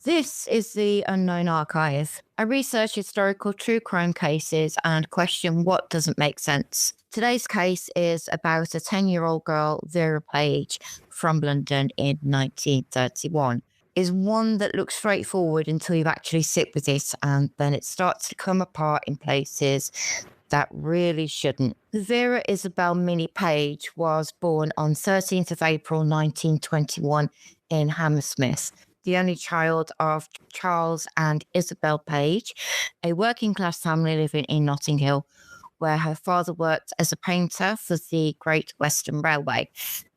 This is the Unknown Archive. I research historical true crime cases and question what doesn't make sense. Today's case is about a 10-year-old girl, Vera Page, from London in 1931. Is one that looks straightforward until you actually sit with it, and then it starts to come apart in places that really shouldn't. Vera Isabel Minnie Page was born on 13th of April 1921 in Hammersmith, the only child of Charles and Isabel Page, a working class family living in Notting Hill, where her father worked as a painter for the Great Western Railway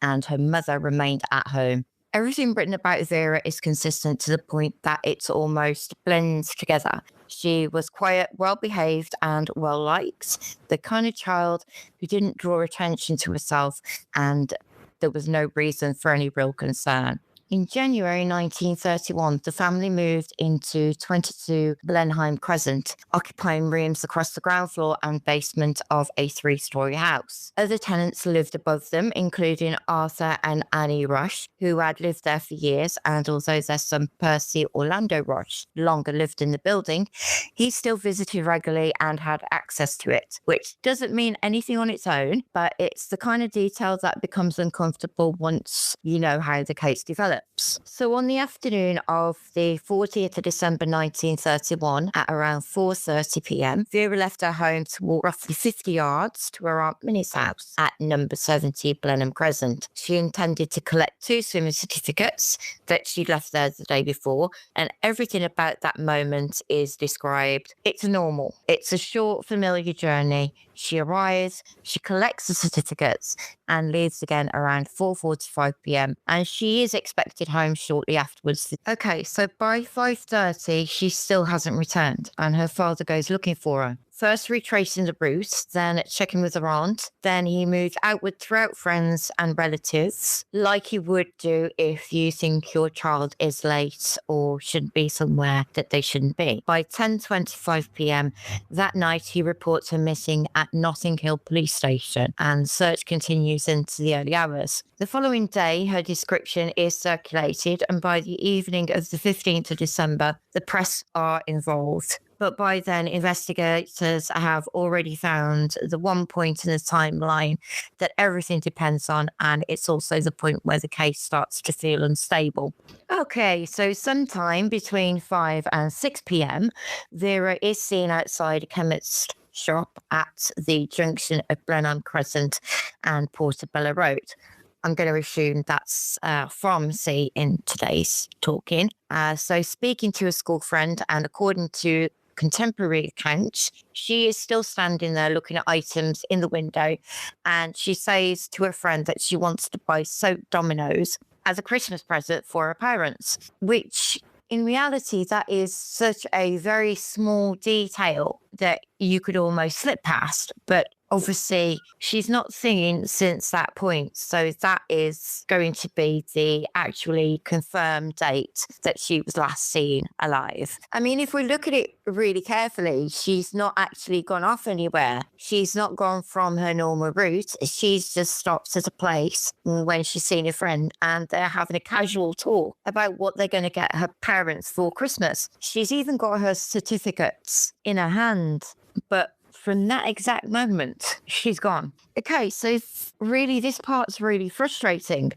and her mother remained at home. Everything written about Vera is consistent to the point that it almost blends together. She was quiet, well behaved, and well liked, the kind of child who didn't draw attention to herself, and there was no reason for any real concern. In January 1931, the family moved into 22 Blenheim Crescent, occupying rooms across the ground floor and basement of a three-story house. Other tenants lived above them, including Arthur and Annie Rush, who had lived there for years, and although their son Percy Orlando Rush longer lived in the building, he still visited regularly and had access to it, which doesn't mean anything on its own, but it's the kind of detail that becomes uncomfortable once you know how the case develops. So on the afternoon of the 40th of December 1931 at around 4:30 p.m, Vera left her home to walk roughly 50 yards to her Aunt Minnie's house at number 70 Blenheim Crescent. She intended to collect 2 swimming certificates that she'd left there the day before, and everything about that moment is described. It's normal. It's a short, familiar journey. She arrives, she collects the certificates, and leaves again around 4:45 p.m, and she is expected home shortly afterwards. Okay, so by 5:30, she still hasn't returned, and her father goes looking for her. First retracing the route, then checking with her aunt. Then he moved outward throughout friends and relatives, like you would do if you think your child is late or shouldn't be somewhere that they shouldn't be. By 10:25 p.m. that night, he reports her missing at Notting Hill Police Station, and search continues into the early hours. The following day, her description is circulated, and by the evening of the 15th of December, the press are involved. But by then, investigators have already found the one point in the timeline that everything depends on, and it's also the point where the case starts to feel unstable. Okay, so sometime between 5 and 6 p.m, Vera is seen outside a chemist shop at the junction of Blenheim Crescent and Portobello Road. I'm going to assume that's pharmacy in today's talking. So speaking to a school friend, and according to contemporary accounts, she is still standing there looking at items in the window, and she says to her friend that she wants to buy soap dominoes as a Christmas present for her parents, which in reality, that is such a very small detail that you could almost slip past. But obviously, she's not singing since that point. So that is going to be the actually confirmed date that she was last seen alive. I mean, if we look at it really carefully, she's not actually gone off anywhere. She's not gone from her normal route. She's just stopped at a place when she's seen a friend, and they're having a casual talk about what they're going to get her parents for Christmas. She's even got her certificates in her hand, but from that exact moment, she's gone. Okay, so really this part's really frustrating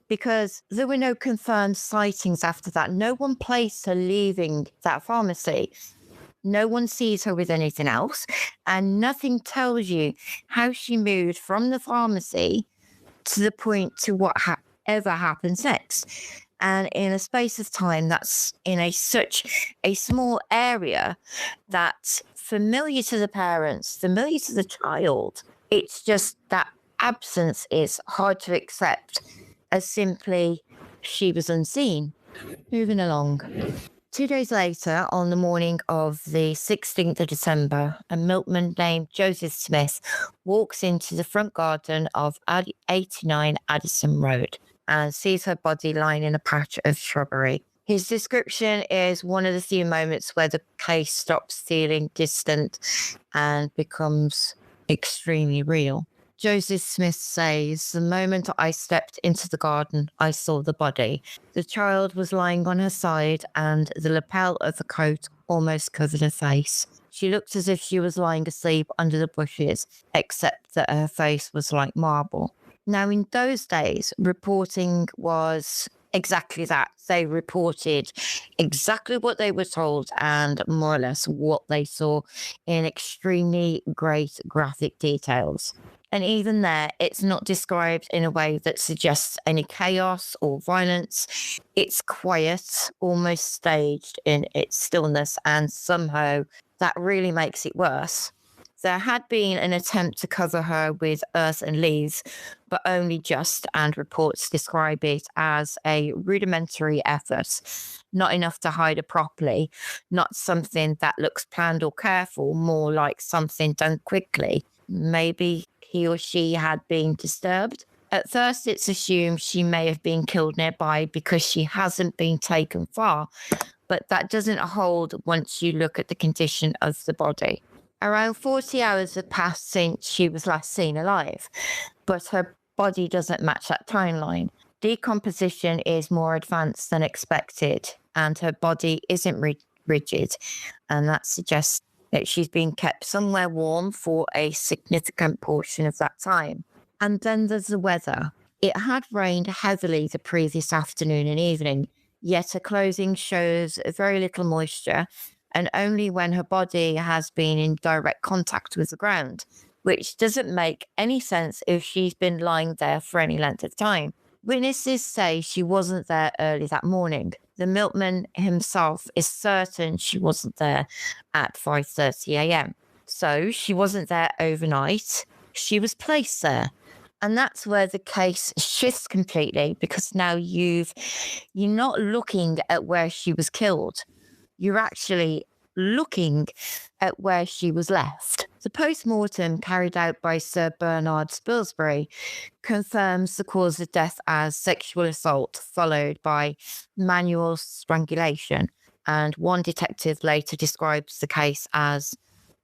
because there were no confirmed sightings after that. No one placed her leaving that pharmacy. No one sees her with anything else, and nothing tells you how she moved from the pharmacy to the point to whatever happens next. And in a space of time that's in such a small area that's familiar to the parents, familiar to the child, it's just that absence is hard to accept as simply she was unseen. Moving along. 2 days later, on the morning of the 16th of December, a milkman named Joseph Smith walks into the front garden of 89 Addison Road and sees her body lying in a patch of shrubbery. His description is one of the few moments where the case stops feeling distant and becomes extremely real. Joseph Smith says, "The moment I stepped into the garden, I saw the body. The child was lying on her side, and the lapel of the coat almost covered her face. She looked as if she was lying asleep under the bushes, except that her face was like marble." Now, in those days, reporting was exactly that. They reported exactly what they were told and more or less what they saw in extremely great graphic details. And even there, it's not described in a way that suggests any chaos or violence. It's quiet, almost staged in its stillness, and somehow that really makes it worse. There had been an attempt to cover her with earth and leaves, but only just, and reports describe it as a rudimentary effort, not enough to hide her properly, not something that looks planned or careful, more like something done quickly. Maybe he or she had been disturbed. At first, it's assumed she may have been killed nearby because she hasn't been taken far, but that doesn't hold once you look at the condition of the body. Around 40 hours have passed since she was last seen alive, but her body doesn't match that timeline. Decomposition is more advanced than expected, and her body isn't rigid, and that suggests that she's been kept somewhere warm for a significant portion of that time. And then there's the weather. It had rained heavily the previous afternoon and evening, yet her clothing shows very little moisture, and only when her body has been in direct contact with the ground, which doesn't make any sense if she's been lying there for any length of time. Witnesses say she wasn't there early that morning. The milkman himself is certain she wasn't there at 5:30 a.m. So she wasn't there overnight. She was placed there. And that's where the case shifts completely, because now you're not looking at where she was killed. You're actually looking at where she was left. The post-mortem carried out by Sir Bernard Spilsbury confirms the cause of death as sexual assault, followed by manual strangulation. And one detective later describes the case as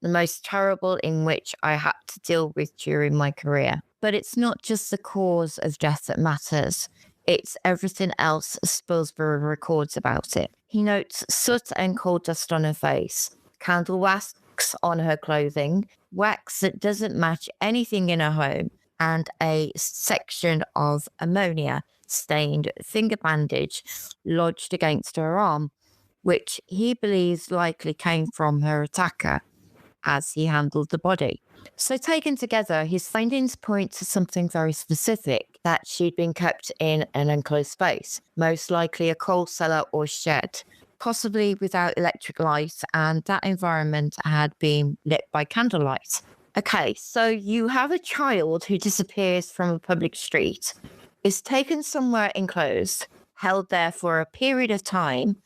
the most terrible in which I had to deal with during my career. But it's not just the cause of death that matters. It's everything else Spilsbury records about it. He notes soot and coal dust on her face, candle wax on her clothing, wax that doesn't match anything in her home, and a section of ammonia stained finger bandage lodged against her arm, which he believes likely came from her attacker as he handled the body. So taken together, his findings point to something very specific, that she'd been kept in an enclosed space, most likely a coal cellar or shed, possibly without electric light, and that environment had been lit by candlelight. Okay, so you have a child who disappears from a public street, is taken somewhere enclosed, held there for a period of time,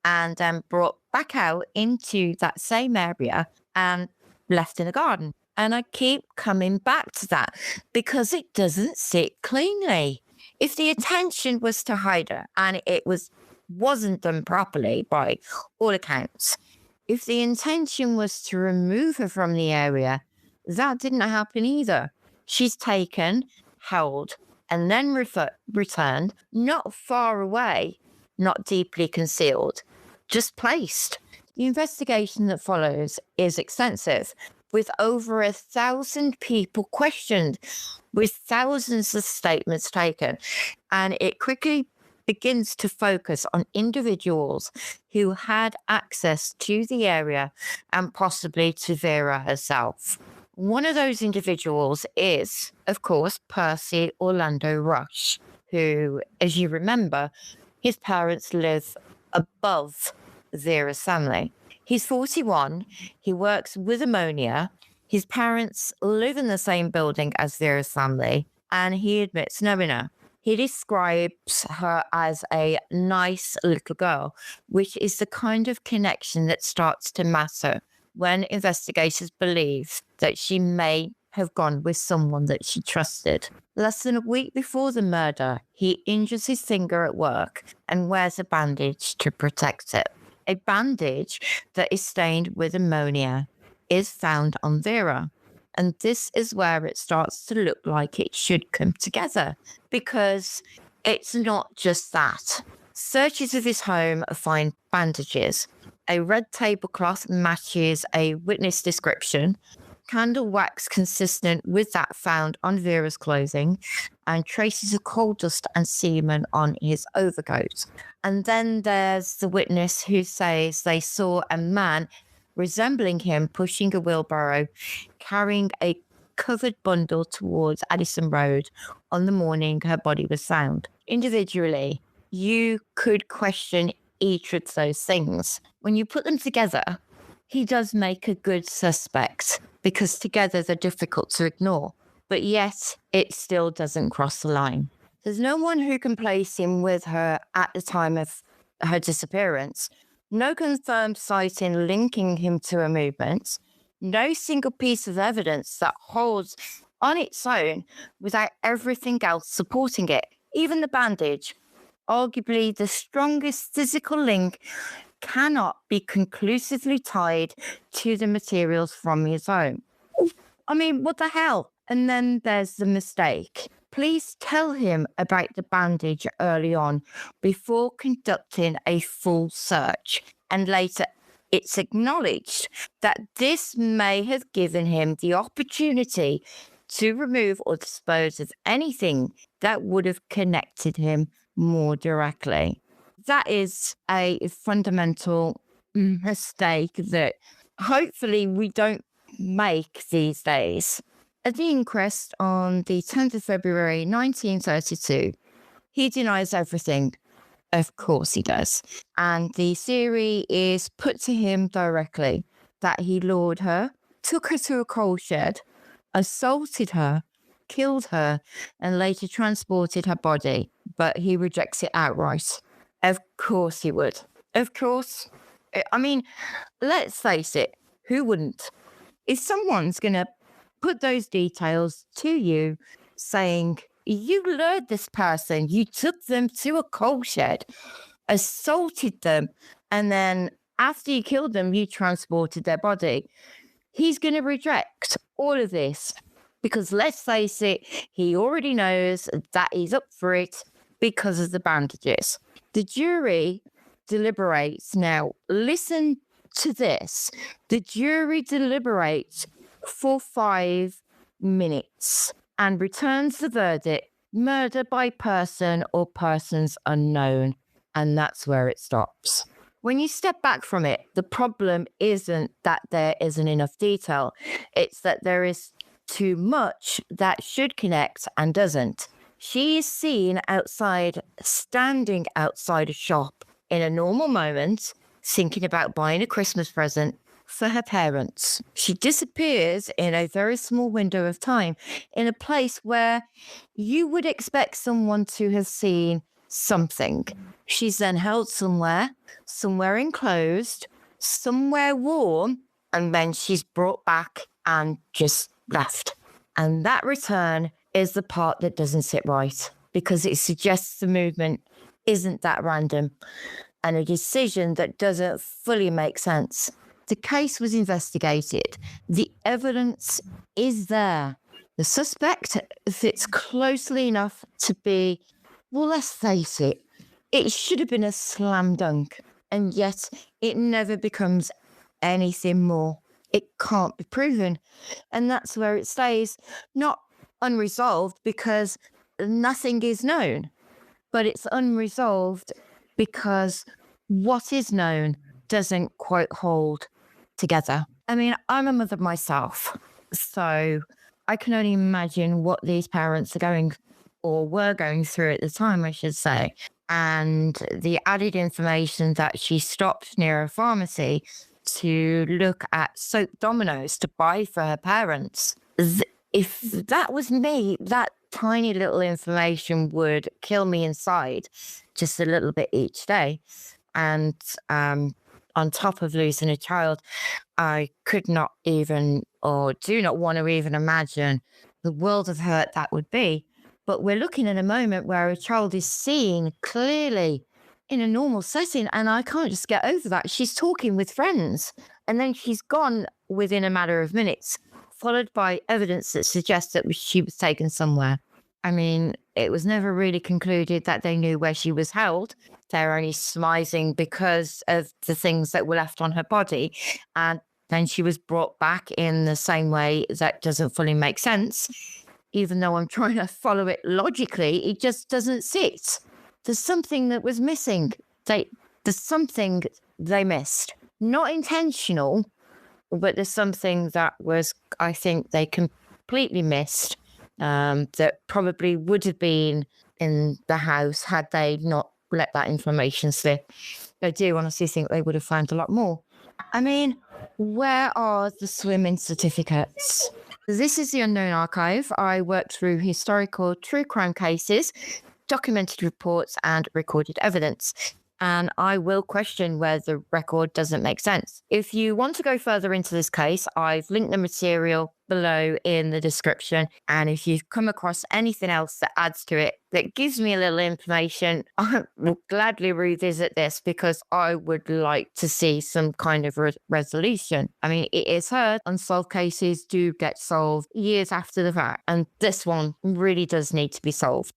and then brought back out into that same area and left in a garden. And I keep coming back to that because it doesn't sit cleanly. If the intention was to hide her, and it wasn't done properly by all accounts, if the intention was to remove her from the area, that didn't happen either. She's taken, held, and then returned, not far away, not deeply concealed, just placed. The investigation that follows is extensive, with over 1,000 people questioned, with thousands of statements taken, and it quickly begins to focus on individuals who had access to the area and possibly to Vera herself. One of those individuals is, of course, Percy Orlando Rush, who, as you remember, his parents live above Vera's family. He's 41. He works with ammonia. His parents live in the same building as Vera's family, and he admits knowing her. He describes her as a nice little girl, which is the kind of connection that starts to matter when investigators believe that she may have gone with someone that she trusted. Less than a week before the murder, he injures his finger at work and wears a bandage to protect it. A bandage that is stained with ammonia is found on Vera. And this is where it starts to look like it should come together, because it's not just that. Searches of his home find bandages. A red tablecloth matches a witness description, candle wax consistent with that found on Vera's clothing, and traces of coal dust and semen on his overcoat. And then there's the witness who says they saw a man resembling him pushing a wheelbarrow, carrying a covered bundle towards Addison Road on the morning her body was found. Individually, you could question each of those things. When you put them together, he does make a good suspect, because together they're difficult to ignore, but yet it still doesn't cross the line. There's no one who can place him with her at the time of her disappearance. No confirmed sighting linking him to her movements. No single piece of evidence that holds on its own without everything else supporting it. Even the bandage, arguably the strongest physical link, cannot be conclusively tied to the materials from his home. I mean, what the hell? And then there's the mistake. Please tell him about the bandage early on before conducting a full search. And later, it's acknowledged that this may have given him the opportunity to remove or dispose of anything that would have connected him more directly. That is a fundamental mistake that hopefully we don't make these days. At the inquest on the 10th of February 1932, he denies everything. Of course he does. And the theory is put to him directly that he lured her, took her to a coal shed, assaulted her, killed her, and later transported her body. But he rejects it outright. Of course he would. Of course. I mean, let's face it, who wouldn't? If someone's going to put those details to you saying, you lured this person, you took them to a coal shed, assaulted them, and then after you killed them, you transported their body, he's going to reject all of this, because let's face it, he already knows that he's up for it because of the bandages. The jury deliberates. Now, listen to this. The jury deliberates for 5 minutes and returns the verdict: murder by person or persons unknown. And that's where it stops. When you step back from it, the problem isn't that there isn't enough detail. It's that there is too much that should connect and doesn't. She is seen outside, standing outside a shop in a normal moment, thinking about buying a Christmas present for her parents. She disappears in a very small window of time in a place where you would expect someone to have seen something. She's then held somewhere enclosed, somewhere warm, and then she's brought back and just left. And that return is the part that doesn't sit right, because it suggests the movement isn't that random and a decision that doesn't fully make sense. The case was investigated. The evidence is there. The suspect fits closely enough to be, well, let's face it, it should have been a slam dunk, and yet it never becomes anything more. It can't be proven. And that's where it stays, not unresolved because nothing is known, but it's unresolved because what is known doesn't quite hold together. I mean, I'm a mother myself, so I can only imagine what these parents are going, or were going through at the time, I should say. And the added information that she stopped near a pharmacy to look at soap dominoes to buy for her parents. If that was me, that tiny little information would kill me inside just a little bit each day. And on top of losing a child, I could not even, or do not want to even imagine the world of hurt that would be. But we're looking at a moment where a child is seen clearly in a normal setting, and I can't just get over that. She's talking with friends, and then she's gone within a matter of minutes followed by evidence that suggests that she was taken somewhere. I mean, it was never really concluded that they knew where she was held. They're only surmising because of the things that were left on her body. And then she was brought back in the same way that doesn't fully make sense. Even though I'm trying to follow it logically, it just doesn't sit. There's something that was missing. There's something they missed. Not intentional, but there's something that was, I think, they completely missed, that probably would have been in the house had they not let that information slip. I do honestly think they would have found a lot more. I mean, where are the swimming certificates? This is the Unknown Archive. I worked through historical true crime cases, documented reports, and recorded evidence. And I will question where the record doesn't make sense. If you want to go further into this case, I've linked the material below in the description. And if you've come across anything else that adds to it, that gives me a little information, I will gladly revisit this because I would like to see some kind of resolution. I mean, it is heard unsolved cases do get solved years after the fact, and this one really does need to be solved.